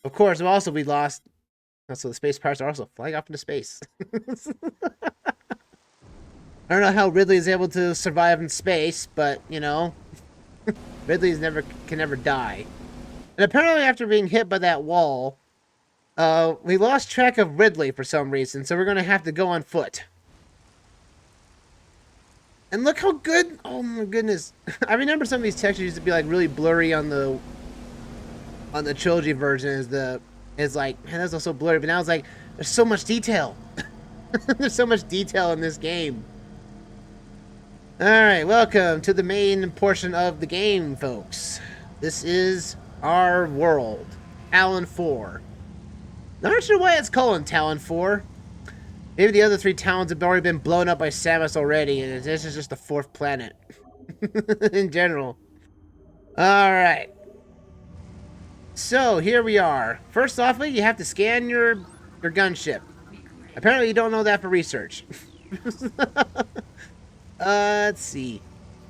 Of course, also we lost. So the space pirates are also flying off into space. I don't know how Ridley is able to survive in space, but you know, Ridley can never die. And apparently, after being hit by that wall, we lost track of Ridley for some reason, so we're gonna have to go on foot. And look how good! Oh my goodness! I remember some of these textures used to be like really blurry on the trilogy version. Is like, man, that's also blurry. But now it's like there's so much detail. There's so much detail in this game. Alright, welcome to the main portion of the game, folks. This is our world, Tallon IV. Not sure why it's called Tallon IV. Maybe the other 3 Talons have already been blown up by Samus already, and this is just the 4th planet. In general. Alright. So, here we are. First off, you have to scan your gunship. Apparently you don't know that for research. Let's see.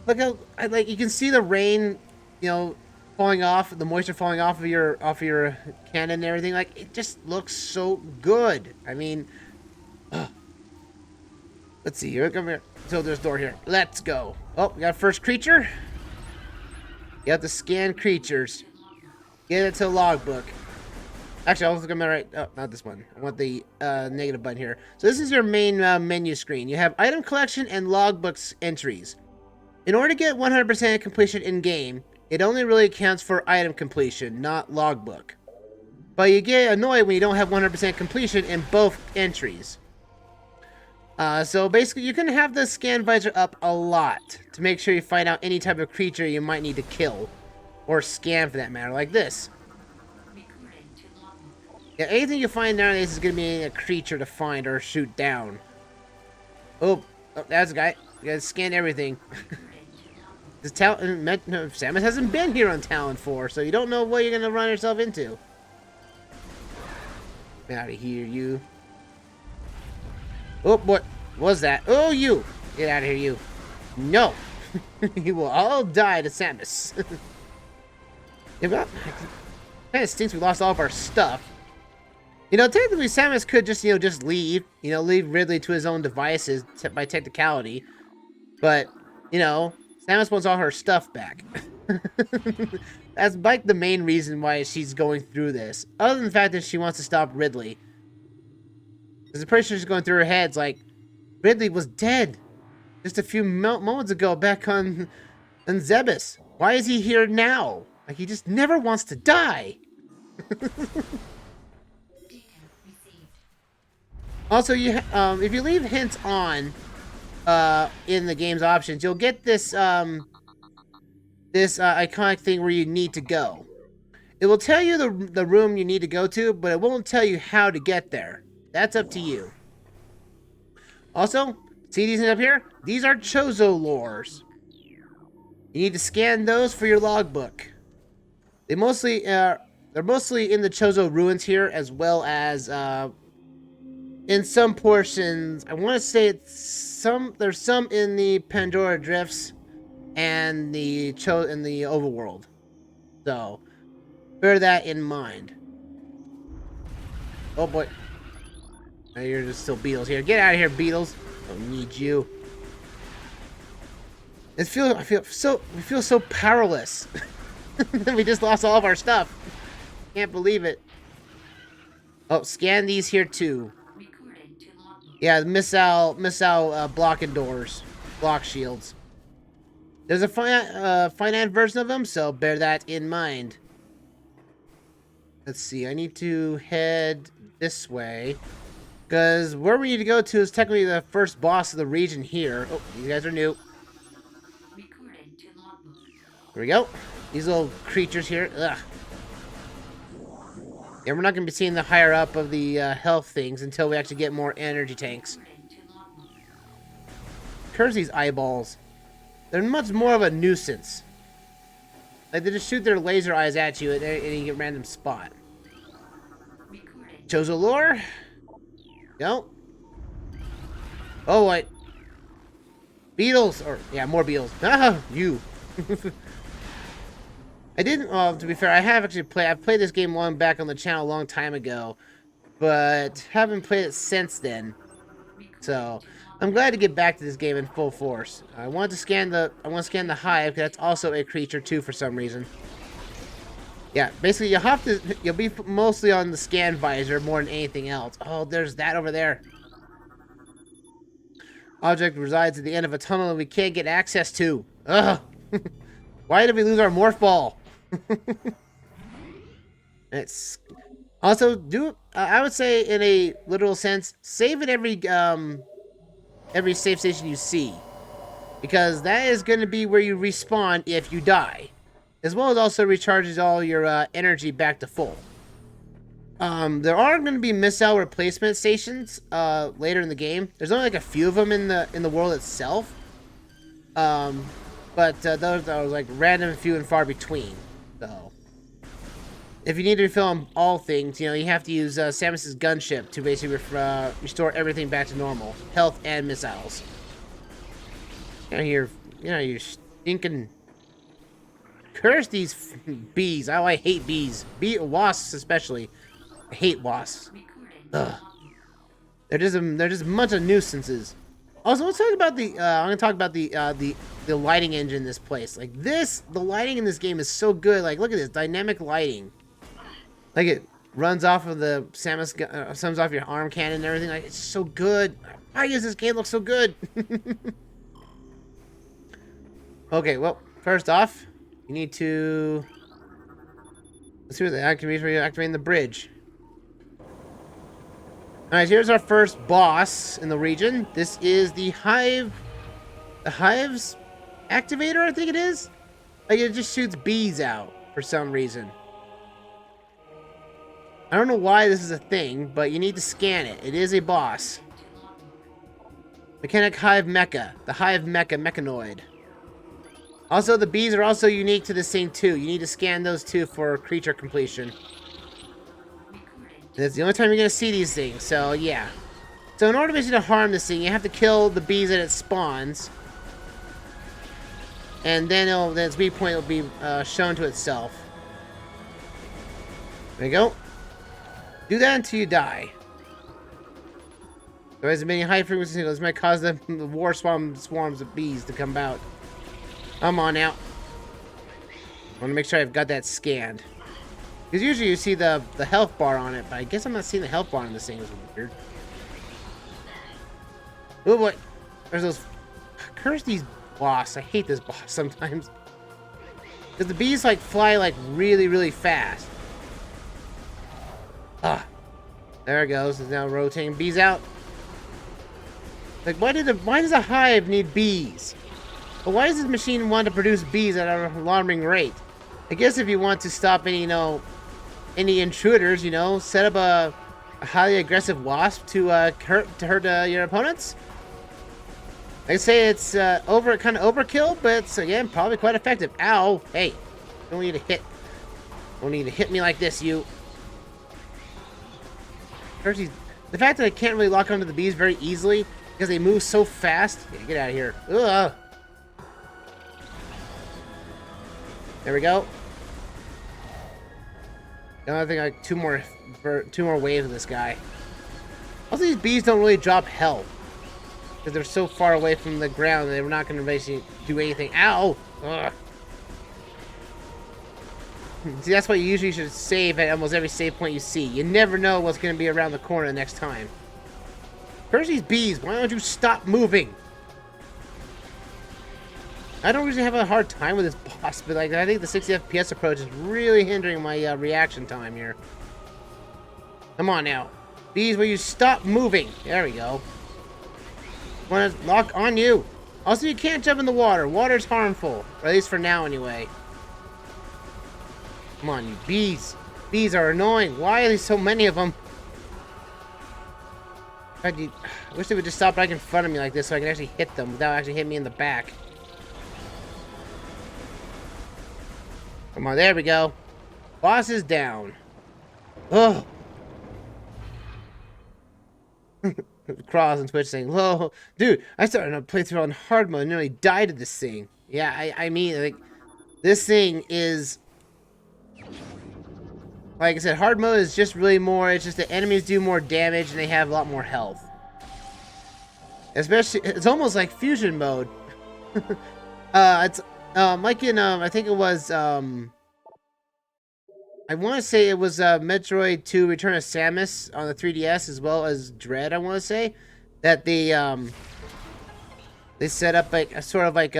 Look how like you can see the rain, you know, falling off, the moisture falling off of your cannon and everything. Like it just looks so good. I mean, let's see here. Come here. So there's a door here. Let's go. Oh, we got first creature. You have to scan creatures. Get it to the logbook. Actually, I was looking at right. Oh, not this one. I want the negative button here. So this is your main menu screen. You have item collection and logbooks entries. In order to get 100% completion in game, it only really counts for item completion, not logbook. But you get annoyed when you don't have 100% completion in both entries. So basically, you can have the scan visor up a lot to make sure you find out any type of creature you might need to kill, or scan for that matter, like this. Yeah, anything you find nowadays is going to be a creature to find or shoot down. Oh, that's a guy. You gotta scan everything. Samus hasn't been here on Tallon IV, so you don't know what you're going to run yourself into. Get out of here, you. Oh, what was that? Oh, you. Get out of here, you. No. You will all die to Samus. Kind of stinks we lost all of our stuff. You know, technically Samus could just, just leave. Leave Ridley to his own devices by technicality. But, Samus wants all her stuff back. That's like the main reason why she's going through this. Other than the fact that she wants to stop Ridley. Because I'm pretty sure she's going through her head. It's like, Ridley was dead just a few moments ago back on Zebes. Why is he here now? Like, he just never wants to die. Also, if you leave hints on in the game's options, you'll get this iconic thing where you need to go. It will tell you the room you need to go to, but it won't tell you how to get there. That's up to you. Also, see these up here? These are Chozo lores. You need to scan those for your logbook. They're mostly in the Chozo ruins here, as well as in some portions. I want to say there's some in the Pandora Drifts and the overworld. So bear that in mind. Oh boy. Now you're just still Beetles here. Get out of here, Beetles. Don't need you. We feel so powerless. We just lost all of our stuff. Can't believe it. Oh, scan these here too. Yeah, missile blocking doors, block shields. There's a finite version of them, so bear that in mind. Let's see. I need to head this way, because where we need to go to is technically the first boss of the region here. Oh, these guys are new. Here we go. These little creatures here. Ugh. Yeah, we're not going to be seeing the higher up of the health things until we actually get more energy tanks. Curse these eyeballs. They're much more of a nuisance. Like, they just shoot their laser eyes at you at any random spot. Chose a lure? No. Oh, what? Beetles! Or, yeah, more beetles. Ah, you. I didn't, well, to be fair, I have actually played, I've played this game back on the channel a long time ago, but haven't played it since then. So, I'm glad to get back to this game in full force. I want to scan the hive, because that's also a creature too for some reason. Yeah, basically you'll be mostly on the scan visor more than anything else. Oh, there's that over there. Object resides at the end of a tunnel that we can't get access to. Ugh. Why did we lose our morph ball? It's also I would say in a literal sense, save at every save station you see, because that is going to be where you respawn if you die, as well as also recharges all your energy back to full. There are going to be missile replacement stations later in the game. There's only like a few of them in the world itself. But those are like random, few and far between. So, if you need to refill on all things, you have to use Samus's gunship to basically restore everything back to normal, health and missiles. You stinking curse these bees. Oh, I hate bees. Wasps especially. I hate wasps. Ugh. They're just a bunch of nuisances. Also, let's talk about I'm gonna talk about the lighting engine in this place. Like the lighting in this game is so good. Like, look at this dynamic lighting. Like, it runs off of the Samus, comes off your arm cannon and everything. Like, it's so good. Why does this game look so good? Okay, well, first off, you need to, let's see what the activates where you're activating the bridge. Alright, here's our first boss in the region. This is the Hive's activator, I think it is. Like, it just shoots bees out for some reason. I don't know why this is a thing, but you need to scan it. It is a boss. Mechanic Hive Mecha. The Hive Mecha Mechanoid. Also, the bees are also unique to this thing too. You need to scan those too for creature completion. And it's the only time you're going to see these things, so yeah. So in order basically to harm this thing, you have to kill the bees that it spawns. And then its weak point will be shown to itself. There you go. Do that until you die. There is many high frequency signals. This might cause the war swarms of bees to come out. Come on out. I want to make sure I've got that scanned. Because usually you see the health bar on it, but I guess I'm not seeing the health bar on this thing. It's weird. Oh boy. There's those... Curse these boss. I hate this boss sometimes. Because the bees like fly like really, really fast. Ah. There it goes. It's now rotating bees out. Like, why does a hive need bees? Well, why does this machine want to produce bees at an alarming rate? I guess if you want to stop any, any intruders, set up a highly aggressive wasp to hurt your opponents. I'd say it's kind of overkill, but it's again probably quite effective. Ow! Hey, don't need to hit. Don't need to hit me like this, you. First, the fact that I can't really lock onto the bees very easily because they move so fast. Yeah, get out of here. Ugh. There we go. Now I think like two more waves of this guy. Also, these bees don't really drop health because they're so far away from the ground. They're not going to basically do anything. Ow! Ugh. See, that's why you usually should save at almost every save point you see. You never know what's going to be around the corner next time. Curse these bees. Why don't you stop moving? I don't usually have a hard time with this boss, but like I think the 60 FPS approach is really hindering my reaction time here. Come on now. Bees, will you stop moving? There we go. I want to lock on you. Also, you can't jump in the water. Water's harmful. Or at least for now, anyway. Come on, you bees. Bees are annoying. Why are there so many of them? I wish they would just stop right in front of me like this so I can actually hit them without actually hitting me in the back. Come on, there we go. Boss is down. Ugh. Cross on Twitch saying, "Whoa, dude, I started a playthrough on hard mode and nearly died of this thing." Yeah, I mean, like, this thing is, like I said, hard mode is just really more, it's just the enemies do more damage and they have a lot more health. Especially, it's almost like fusion mode. It's, like in, I think it was, I want to say it was Metroid 2 Return of Samus on the 3DS, as well as Dread, I want to say, that they set up like a sort of like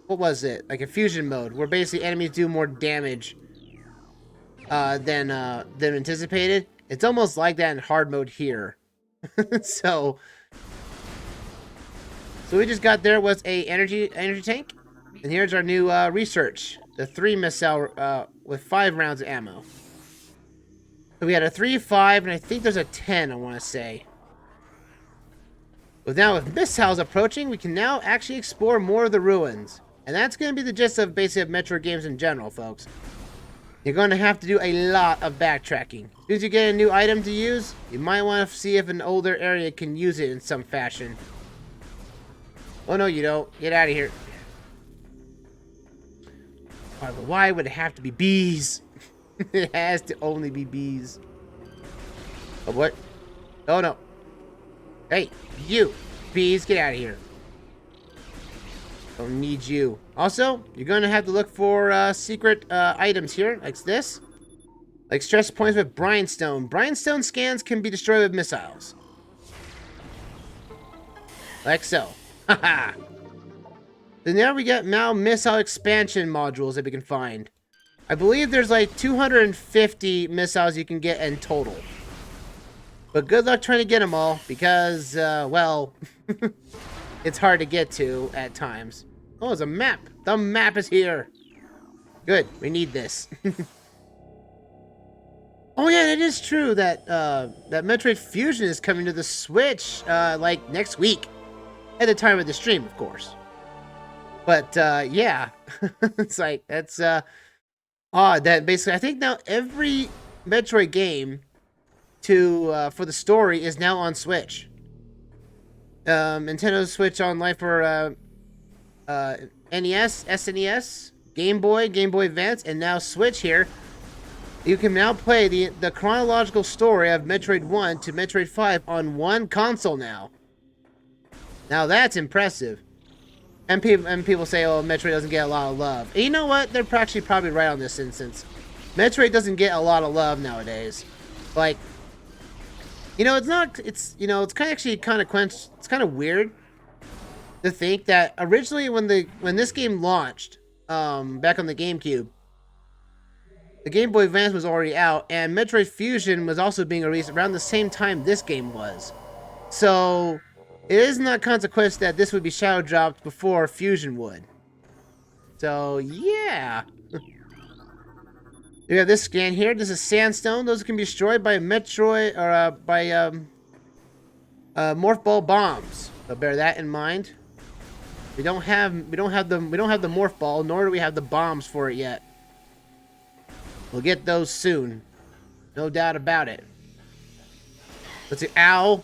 what was it? Like a fusion mode where basically enemies do more damage than anticipated. It's almost like that in hard mode here. so we just got there was a energy tank, and here's our new research. The 3 missile with 5 rounds of ammo. So we had a 3, 5, and I think there's a 10, I want to say. But now with missiles approaching, we can now actually explore more of the ruins. And that's going to be the gist of basically Metroid games in general, folks. You're going to have to do a lot of backtracking. As soon as you get a new item to use, you might want to see if an older area can use it in some fashion. Oh no, you don't. Get out of here. Why would it have to be bees? It has to only be bees. Oh, what? Oh, no. Hey, you. Bees, get out of here. Don't need you. Also, you're going to have to look for secret items here, like this. Like stress points with Brimstone. Brimstone scans can be destroyed with missiles. Like so. Haha. Then now we get missile expansion modules that we can find. I believe there's like 250 missiles you can get in total. But good luck trying to get them all, because, well, it's hard to get to at times. Oh, there's a map. The map is here. Good, we need this. Oh yeah, it is true that that Metroid Fusion is coming to the Switch, like next week. At the time of the stream, of course. But, yeah. It's like, that's, odd that basically, I think now every Metroid game for the story is now on Switch. Nintendo Switch Online for, NES, SNES, Game Boy Advance, and now Switch here. You can now play the chronological story of Metroid 1 to Metroid 5 on one console now. Now that's impressive. And people say, oh, Metroid doesn't get a lot of love. And you know what? They're actually probably right on this instance. Metroid doesn't get a lot of love nowadays. Like, you know, it's kind of weird to think that originally when this game launched, back on the GameCube, the Game Boy Advance was already out, and Metroid Fusion was also being released around the same time this game was. So it is not consequence that this would be shadow dropped before Fusion would. So, yeah. We have this scan here. This is sandstone. Those can be destroyed by Metroid, or by morph ball bombs. So bear that in mind. We don't have the morph ball, nor do we have the bombs for it yet. We'll get those soon. No doubt about it. Let's see. Ow.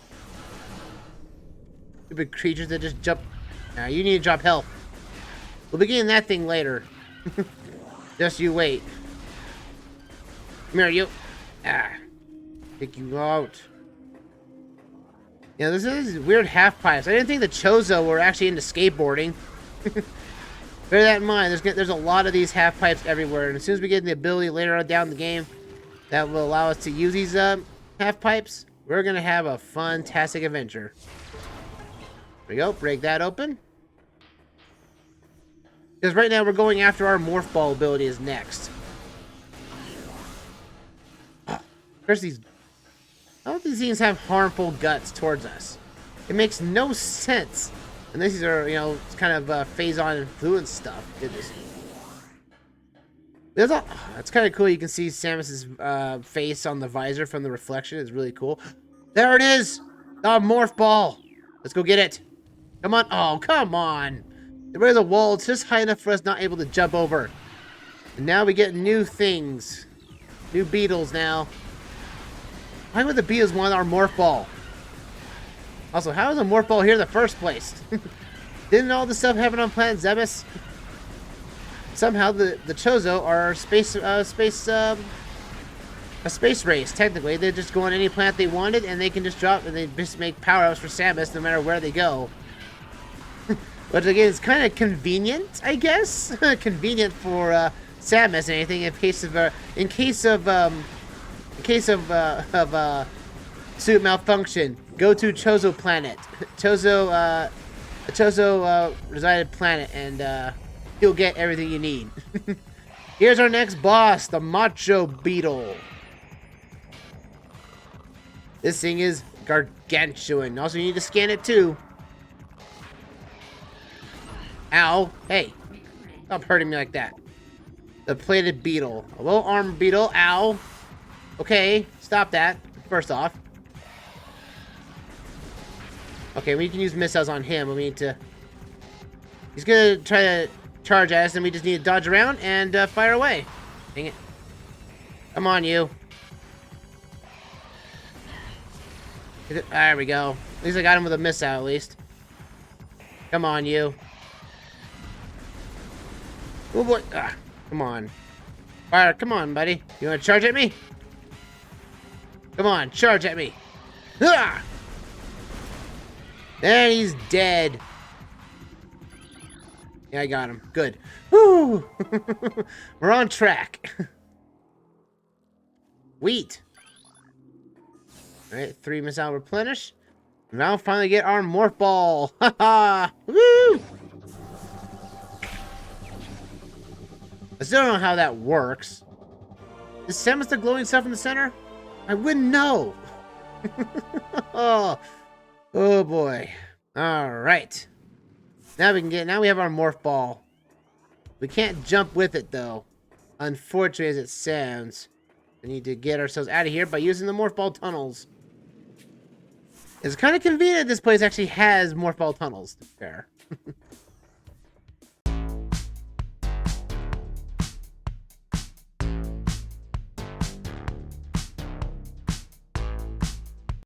Stupid creatures that just jump. Now you need to drop health. We'll be getting that thing later. Just you wait. Come here, you. Ah. Take you out. Yeah, this is weird half pipes. I didn't think the Chozo were actually into skateboarding. Bear that in mind. There's a lot of these half pipes everywhere, and as soon as we get the ability later on down the game that will allow us to use these half pipes, we're gonna have a fantastic adventure. There we go. Break that open. Because right now we're going after our morph ball ability is next. There's these. I don't think these things have harmful guts towards us. It makes no sense. And these are, you know, kind of phase-on influence stuff. It's kind of cool. You can see Samus's face on the visor from the reflection. It's really cool. There it is! The morph ball! Let's go get it. Come on. Oh, come on. There's a wall. It's just high enough for us not able to jump over. And now we get new things. New beetles now. Why would the beetles want our morph ball? Also, how is a morph ball here in the first place? Didn't all this stuff happen on planet Zebes? Somehow the Chozo are a space race. Technically, they just go on any planet they wanted, and they can just drop and they just make power-ups for Samus no matter where they go. But again, it's kind of convenient, I guess. Convenient for Samus and anything in case of suit malfunction. Go to Chozo planet. Chozo resided planet, and you'll get everything you need. Here's our next boss, the Macho Beetle. This thing is gargantuan. Also, you need to scan it too. Ow. Hey. Stop hurting me like that. The plated beetle. A low armor beetle. Ow. Okay. Stop that. First off. Okay, we can use missiles on him. We need to... He's gonna try to charge at us, and we just need to dodge around and fire away. Dang it. Come on, you. There we go. At least I got him with a missile, at least. Come on, you. Oh, boy. Ah, come on. Fire, come on, buddy. You want to charge at me? Come on, charge at me. Ah! And he's dead. Yeah, I got him. Good. Woo! We're on track. Wheat. Alright, 3 missile replenish. Now finally get our morph ball. Haha! Woo! I still don't know how that works. Is Samus the glowing stuff in the center? I wouldn't know. Oh boy. Alright. Now we have our morph ball. We can't jump with it though. Unfortunately as it sounds. We need to get ourselves out of here by using the morph ball tunnels. It's kind of convenient this place actually has morph ball tunnels, to be fair.